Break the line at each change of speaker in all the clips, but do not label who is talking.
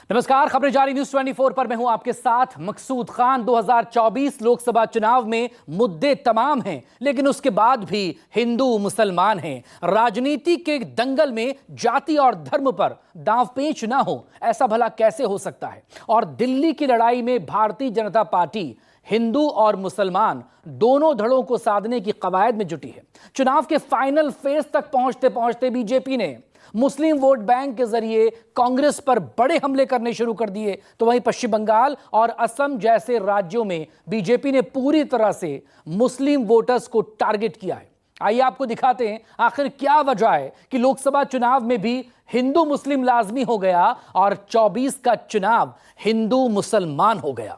नमस्कार, खबरें जारी न्यूज 24 पर मैं हूं आपके साथ मकसूद खान। 2024 लोकसभा चुनाव में मुद्दे तमाम हैं, लेकिन उसके बाद भी हिंदू मुसलमान हैं। राजनीति के दंगल में जाति और धर्म पर दांवपेच ना हो, ऐसा भला कैसे हो सकता है? और दिल्ली की लड़ाई में भारतीय जनता पार्टी हिंदू और मुसलमान दोनों धड़ों को साधने की कवायद में जुटी है। चुनाव के फाइनल फेज तक पहुंचते पहुंचते बीजेपी ने मुस्लिम वोट बैंक के जरिए कांग्रेस पर बड़े हमले करने शुरू कर दिए, तो वहीं पश्चिम बंगाल और असम जैसे राज्यों में बीजेपी ने पूरी तरह से मुस्लिम वोटर्स को टारगेट किया है। आइए आपको दिखाते हैं आखिर क्या वजह है कि लोकसभा चुनाव में भी हिंदू मुस्लिम लाजमी हो गया और 24 का चुनाव हिंदू मुसलमान हो गया।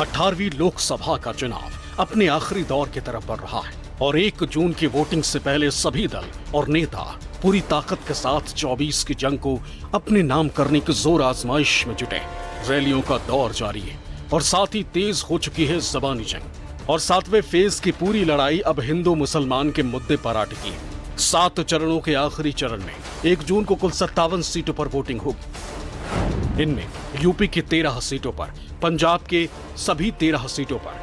अठारहवीं लोकसभा का चुनाव अपने आखिरी दौर की तरफ बढ़ रहा है और 1 जून की वोटिंग से पहले सभी दल और नेता पूरी ताकत के साथ 24 की जंग को अपने नाम करने की जोर आजमाइश में जुटे। रैलियों का दौर जारी है और साथ ही तेज हो चुकी है जबानी जंग। और 7वें फेज की पूरी लड़ाई अब हिंदू मुसलमान के मुद्दे पर अटकी है। 7 चरणों के आखिरी चरण में 1 जून को कुल 57 सीटों पर वोटिंग होगी। इनमें यूपी की 13 सीटों पर, पंजाब के सभी 13 सीटों पर,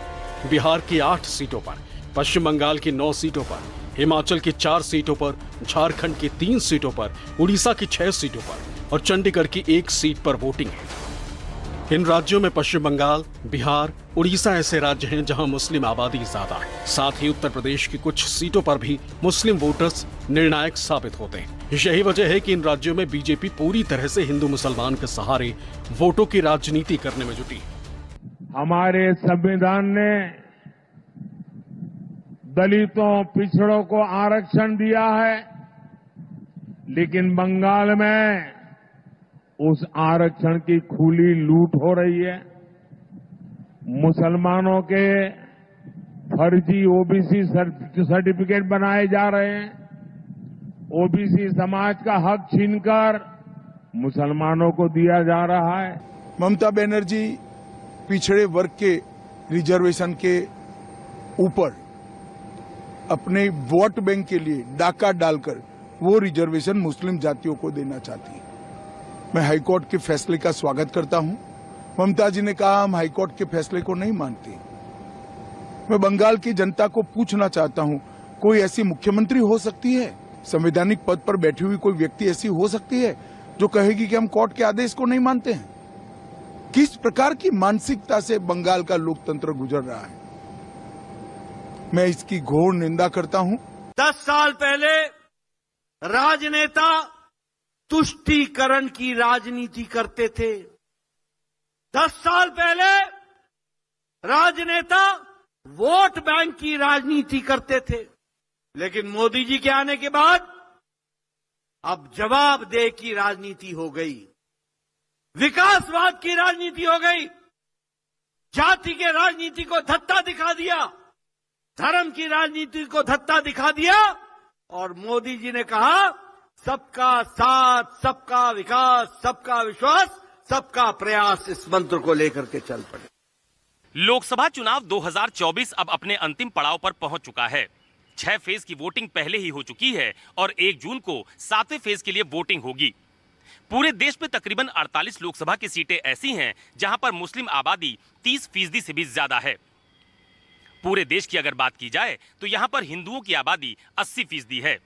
बिहार की 8 सीटों पर, पश्चिम बंगाल की 9 सीटों पर, हिमाचल की 4 सीटों पर, झारखंड की 3 सीटों पर, उड़ीसा की 6 सीटों पर और चंडीगढ़ की 1 सीट पर वोटिंग है। इन राज्यों में पश्चिम बंगाल, बिहार, उड़ीसा ऐसे राज्य हैं जहां मुस्लिम आबादी ज्यादा है। साथ ही उत्तर प्रदेश की कुछ सीटों पर भी मुस्लिम वोटर्स निर्णायक साबित होते हैं। यही वजह है कि इन राज्यों में बीजेपी पूरी तरह से हिंदू मुसलमान के सहारे वोटों की राजनीति करने में जुटी है।
हमारे संविधान ने दलितों, पिछड़ों को आरक्षण दिया है, लेकिन बंगाल में उस आरक्षण की खुली लूट हो रही है। मुसलमानों के फर्जी ओबीसी सर्टिफिकेट बनाए जा रहे हैं। ओबीसी समाज का हक छीनकर मुसलमानों को दिया जा रहा है।
ममता बनर्जी पिछड़े वर्ग के रिजर्वेशन के ऊपर अपने वोट बैंक के लिए डाका डालकर वो रिजर्वेशन मुस्लिम जातियों को देना चाहती है। मैं हाईकोर्ट के फैसले का स्वागत करता हूं। ममता जी ने कहा हम हाईकोर्ट के फैसले को नहीं मानते। मैं बंगाल की जनता को पूछना चाहता हूं, कोई ऐसी मुख्यमंत्री हो सकती है, संवैधानिक पद पर बैठी हुई कोई व्यक्ति ऐसी हो सकती है जो कहेगी कि हम कोर्ट के आदेश को नहीं मानते हैं? किस प्रकार की मानसिकता से बंगाल का लोकतंत्र गुजर रहा है, मैं इसकी घोर निंदा करता हूं।
10 साल पहले राजनेता तुष्टीकरण की राजनीति करते थे। 10 साल पहले राजनेता वोट बैंक की राजनीति करते थे, लेकिन मोदी जी के आने के बाद अब जवाबदेह की राजनीति हो गई, विकासवाद की राजनीति हो गई, जाति के राजनीति को धत्ता दिखा दिया, धर्म की राजनीति को धत्ता दिखा दिया और मोदी जी ने कहा सबका साथ, सबका विकास, सबका विश्वास, सबका प्रयास, इस मंत्र को लेकर के चल पड़े।
लोकसभा चुनाव 2024 अब अपने अंतिम पड़ाव पर पहुंच चुका है। 6 फेज की वोटिंग पहले ही हो चुकी है और 1 जून को 7वें फेज के लिए वोटिंग होगी। पूरे देश में तकरीबन 48 लोकसभा की सीटें ऐसी हैं जहां पर मुस्लिम आबादी 30% से भी ज्यादा है। पूरे देश की अगर बात की जाए तो यहां पर हिंदुओं की आबादी 80% है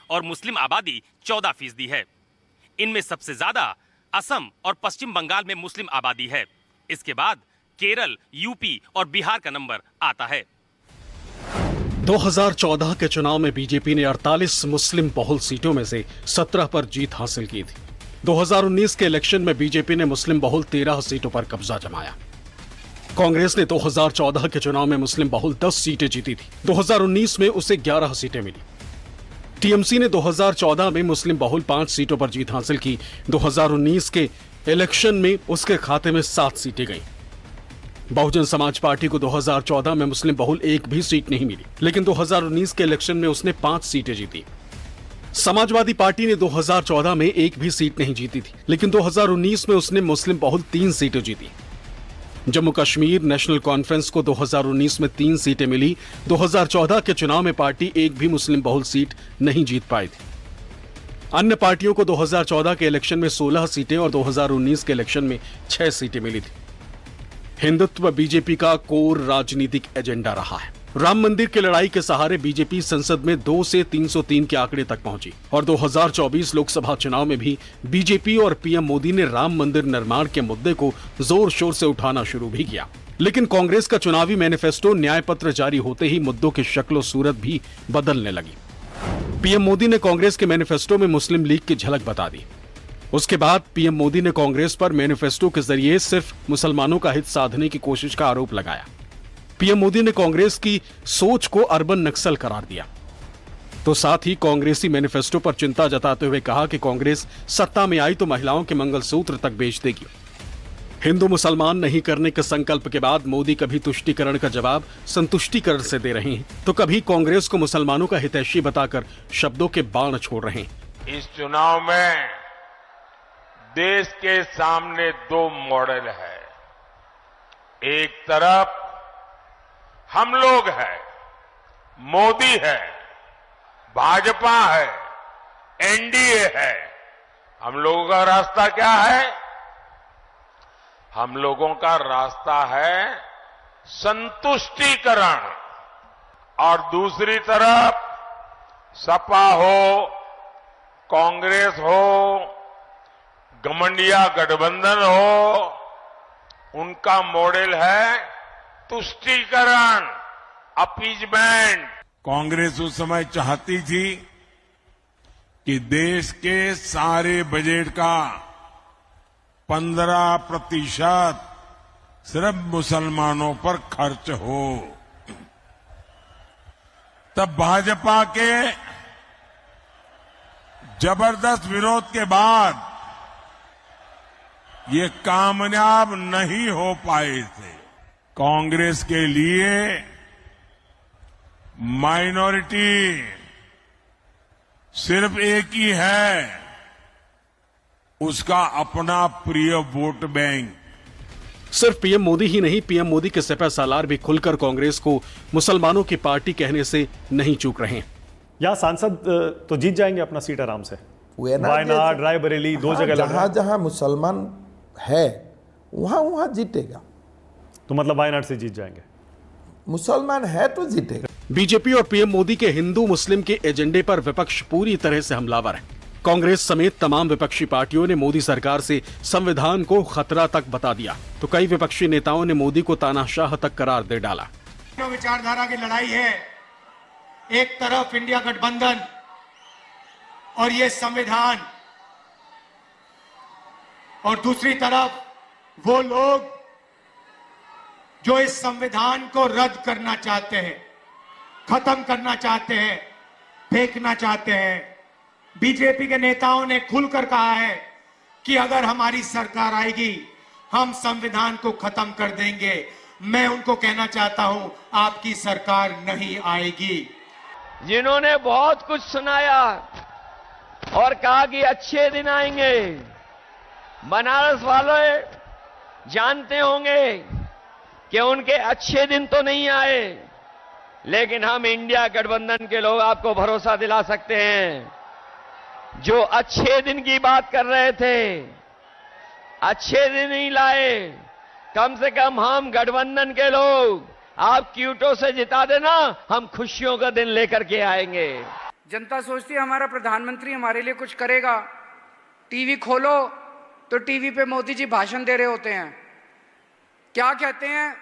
और मुस्लिम आबादी 14% है। इनमें सबसे ज्यादा असम और पश्चिम बंगाल में मुस्लिम आबादी है। इसके बाद केरल, यूपी और बिहार का नंबर आता है।
2014 के चुनाव में बीजेपी ने 48 मुस्लिम बहुल सीटों में से 17 पर जीत हासिल की थी। 2019 के इलेक्शन में बीजेपी ने मुस्लिम बहुल 13 सीटों पर कब्जा जमाया। कांग्रेस ने 2014 के चुनाव में मुस्लिम बहुल 10 सीटें जीती थी। 2019 में उसे 11 सीटें मिली। टीएमसी ने 2014 में मुस्लिम बहुल 5 सीटों पर जीत हासिल की। 2019 के इलेक्शन में उसके खाते में 7 सीटें गईं। बहुजन समाज पार्टी को 2014 में मुस्लिम बहुल 1 भी सीट नहीं मिली, लेकिन 2019 के इलेक्शन में उसने 5 सीटें जीती। समाजवादी पार्टी ने 2014 में एक भी सीट नहीं जीती थी, लेकिन 2019 में उसने मुस्लिम बहुल 3 सीटें जीती। जम्मू कश्मीर नेशनल कॉन्फ्रेंस को 2019 में 3 सीटें मिली। 2014 के चुनाव में पार्टी एक भी मुस्लिम बहुल सीट नहीं जीत पाई थी। अन्य पार्टियों को 2014 के इलेक्शन में 16 सीटें और 2019 के इलेक्शन में 6 सीटें मिली थी। हिंदुत्व बीजेपी का कोर राजनीतिक एजेंडा रहा है। राम मंदिर की लड़ाई के सहारे बीजेपी संसद में 2 से 303 के आंकड़े तक पहुंची और 2024 लोकसभा चुनाव में भी बीजेपी और पीएम मोदी ने राम मंदिर निर्माण के मुद्दे को जोर शोर से उठाना शुरू भी किया। लेकिन कांग्रेस का चुनावी मैनिफेस्टो न्याय पत्र जारी होते ही मुद्दों की शक्ल सूरत भी बदलने लगी। पीएम मोदी ने कांग्रेस के मैनिफेस्टो में मुस्लिम लीग की झलक बता दी। उसके बाद पीएम मोदी ने कांग्रेस पर मैनिफेस्टो के जरिए सिर्फ मुसलमानों का हित साधने की कोशिश का आरोप लगाया। पीएम मोदी ने कांग्रेस की सोच को अर्बन नक्सल करार दिया, तो साथ ही कांग्रेसी मैनिफेस्टो पर चिंता जताते हुए कहा कि कांग्रेस सत्ता में आई तो महिलाओं के मंगलसूत्र तक बेच देगी। हिंदू मुसलमान नहीं करने के संकल्प के बाद मोदी कभी तुष्टीकरण का जवाब संतुष्टीकरण से दे रहे हैं, तो कभी कांग्रेस को मुसलमानों का हितैषी बताकर शब्दों के बाण छोड़ रहे हैं।
इस चुनाव में देश के सामने 2 मॉडल है। एक तरफ हम लोग हैं, मोदी है, भाजपा है, एनडीए है। हम लोगों का रास्ता क्या है? हम लोगों का रास्ता है संतुष्टीकरण। और दूसरी तरफ सपा हो, कांग्रेस हो, गठबंधन गठबंधन हो, उनका मॉडल है तुष्टीकरण, अपीजमेंट। कांग्रेस उस समय चाहती थी कि देश के सारे बजट का 15% सिर्फ मुसलमानों पर खर्च हो। तब भाजपा के जबरदस्त विरोध के बाद ये कामयाब नहीं हो पाए थे। कांग्रेस के लिए माइनॉरिटी सिर्फ एक ही है, उसका अपना प्रिय वोट बैंक।
सिर्फ पीएम मोदी ही नहीं, पीएम मोदी के सिपह सालार भी खुलकर कांग्रेस को मुसलमानों की पार्टी कहने से नहीं चूक रहे हैं।
यहाँ सांसद तो जीत जाएंगे अपना सीट आराम से। वायनाड, रायबरेली, 2 जगह
जहां जहां मुसलमान है वहां जीतेगा।
तो मतलब वायनाड से जीत जाएंगे।
मुसलमान है तो जीतेगा।
बीजेपी और पीएम मोदी के हिंदू मुस्लिम के एजेंडे पर विपक्ष पूरी तरह से हमलावर है। कांग्रेस समेत तमाम विपक्षी पार्टियों ने मोदी सरकार से संविधान को खतरा तक बता दिया, तो कई विपक्षी नेताओं ने मोदी को तानाशाह तक करार दे डाला।
विचारधारा की लड़ाई है। एक तरफ इंडिया गठबंधन और ये संविधान, और दूसरी तरफ वो लोग जो इस संविधान को रद्द करना चाहते हैं, खत्म करना चाहते हैं, फेंकना चाहते हैं। बीजेपी के नेताओं ने खुलकर कहा है कि अगर हमारी सरकार आएगी हम संविधान को खत्म कर देंगे। मैं उनको कहना चाहता हूं, आपकी सरकार नहीं आएगी।
जिन्होंने बहुत कुछ सुनाया और कहा कि अच्छे दिन आएंगे, बनारस वाले जानते होंगे कि उनके अच्छे दिन तो नहीं आए, लेकिन हम इंडिया गठबंधन के लोग आपको भरोसा दिला सकते हैं, जो अच्छे दिन की बात कर रहे थे, अच्छे दिन नहीं लाए। कम से कम हम गठबंधन के लोग आप क्यूटो से जिता देना, हम खुशियों का दिन लेकर के आएंगे।
जनता सोचती है हमारा प्रधानमंत्री हमारे लिए कुछ करेगा। टीवी खोलो तो टीवी पे मोदी जी भाषण दे रहे होते हैं। क्या कहते हैं?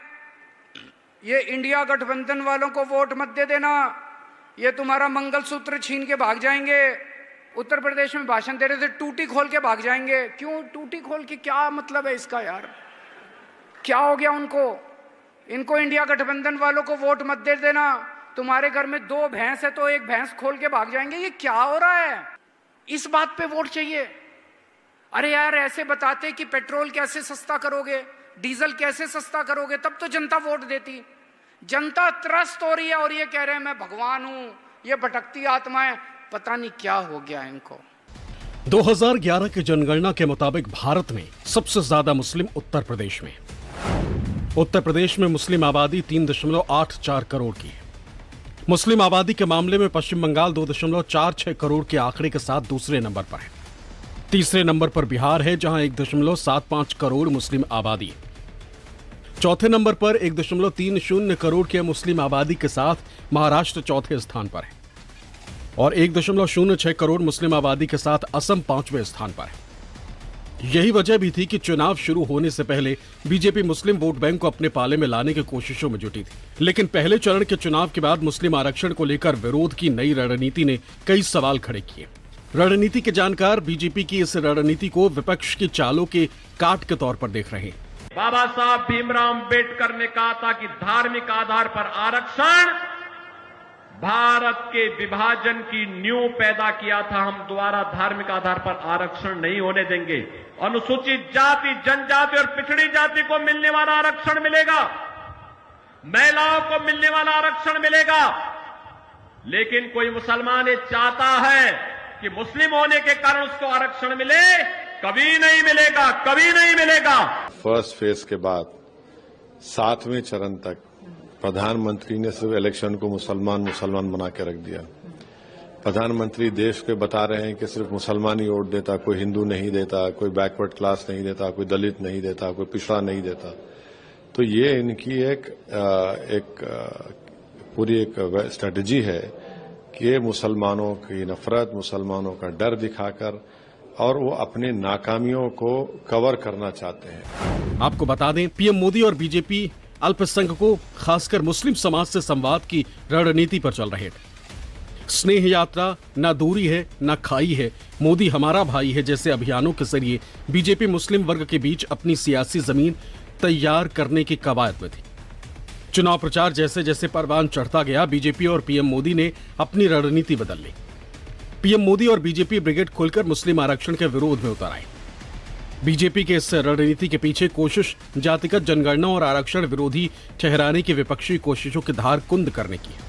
ये इंडिया गठबंधन वालों को वोट मत दे देना, ये तुम्हारा मंगलसूत्र छीन के भाग जाएंगे। उत्तर प्रदेश में भाषण दे रहे थे, टूटी खोल के भाग जाएंगे। क्यों टूटी खोल के? क्या मतलब है इसका यार? क्या हो गया उनको? इनको इंडिया गठबंधन वालों को वोट मत दे देना, तुम्हारे घर में 2 भैंस है तो एक भैंस खोल के भाग जाएंगे। ये क्या हो रहा है? इस बात पे वोट चाहिए? अरे यार, ऐसे बताते कि पेट्रोल कैसे सस्ता करोगे, डीजल कैसे सस्ता करोगे, तब तो जनता वोट देती। जनता त्रस्त हो रही है और ये कह रहे हैं मैं भगवान हूं, ये भटकती आत्माएं। पता नहीं क्या हो गया इनको।
2011 की जनगणना के मुताबिक भारत में सबसे ज्यादा मुस्लिम उत्तर प्रदेश में। उत्तर प्रदेश में मुस्लिम आबादी 3.84 करोड़ की है। मुस्लिम आबादी के मामले में पश्चिम बंगाल 2.46 करोड़ के आंकड़े के साथ दूसरे नंबर पर है। तीसरे नंबर पर बिहार है, जहां 1.75 करोड़ मुस्लिम आबादी है। चौथे नंबर पर 1.30 करोड़ के मुस्लिम आबादी के साथ महाराष्ट्र चौथे स्थान पर है और 1.06 करोड़ मुस्लिम आबादी के साथ असम 5वें स्थान पर है। यही वजह भी थी कि चुनाव शुरू होने से पहले बीजेपी मुस्लिम वोट बैंक को अपने पाले में लाने की कोशिशों में जुटी थी। लेकिन पहले चरण के चुनाव के बाद मुस्लिम आरक्षण को लेकर विरोध की नई रणनीति ने कई सवाल खड़े किए। रणनीति के जानकार बीजेपी की इस रणनीति को विपक्ष की चालों के काट के तौर पर देख रहे हैं।
बाबा साहब भीमराव अम्बेडकर ने कहा था कि धार्मिक आधार पर आरक्षण भारत के विभाजन की नींव पैदा किया था। हम दोबारा धार्मिक आधार पर आरक्षण नहीं होने देंगे। अनुसूचित जाति, जनजाति और पिछड़ी जाति को मिलने वाला आरक्षण मिलेगा, महिलाओं को मिलने वाला आरक्षण मिलेगा। लेकिन कोई मुसलमान ये चाहता है कि मुस्लिम होने के कारण उसको आरक्षण मिले, कभी नहीं मिलेगा, कभी नहीं मिलेगा।
फर्स्ट फेज के बाद 7वें चरण तक प्रधानमंत्री ने सिर्फ इलेक्शन को मुसलमान बना के रख दिया। प्रधानमंत्री देश को बता रहे हैं कि सिर्फ मुसलमान ही वोट देता, कोई हिंदू नहीं देता, कोई बैकवर्ड क्लास नहीं देता, कोई दलित नहीं देता, कोई पिछड़ा नहीं देता। तो ये इनकी एक पूरी एक स्ट्रेटजी है कि मुसलमानों की नफरत, मुसलमानों का डर दिखाकर और वो अपने नाकामियों को कवर करना चाहते हैं।
आपको बता दें, पीएम मोदी और बीजेपी अल्पसंख्यक को खासकर मुस्लिम समाज से संवाद की रणनीति पर चल रहे थे। स्नेह यात्रा, ना दूरी है ना खाई है, मोदी हमारा भाई है जैसे अभियानों के जरिए बीजेपी मुस्लिम वर्ग के बीच अपनी सियासी जमीन तैयार करने की कवायद में थी। चुनाव प्रचार जैसे जैसे परवान चढ़ता गया, बीजेपी और पीएम मोदी ने अपनी रणनीति बदल ली। पीएम मोदी और बीजेपी ब्रिगेड खुलकर मुस्लिम आरक्षण के विरोध में उतर आए। बीजेपी के इस रणनीति के पीछे कोशिश जातिगत जनगणना और आरक्षण विरोधी ठहराने की विपक्षी कोशिशों की धार कुंद करने की है।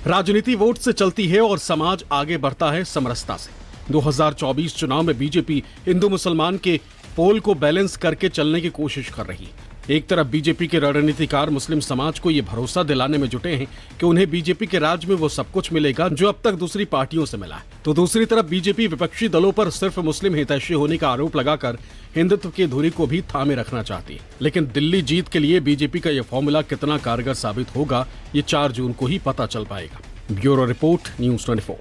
राजनीति वोट से चलती है और समाज आगे बढ़ता है समरसता से। 2024 चुनाव में बीजेपी हिंदू मुसलमान के पोल को बैलेंस करके चलने की कोशिश कर रही है। एक तरफ बीजेपी के रणनीतिकार मुस्लिम समाज को यह भरोसा दिलाने में जुटे हैं कि उन्हें बीजेपी के राज में वो सब कुछ मिलेगा जो अब तक दूसरी पार्टियों से मिला है, तो दूसरी तरफ बीजेपी विपक्षी दलों पर सिर्फ मुस्लिम हितैषी होने का आरोप लगाकर हिंदुत्व की धुरी को भी थामे रखना चाहती है। लेकिन दिल्ली जीत के लिए बीजेपी का यह फॉर्मूला कितना कारगर साबित होगा, ये 4 जून को ही पता चल पाएगा। Bureau report, news 24।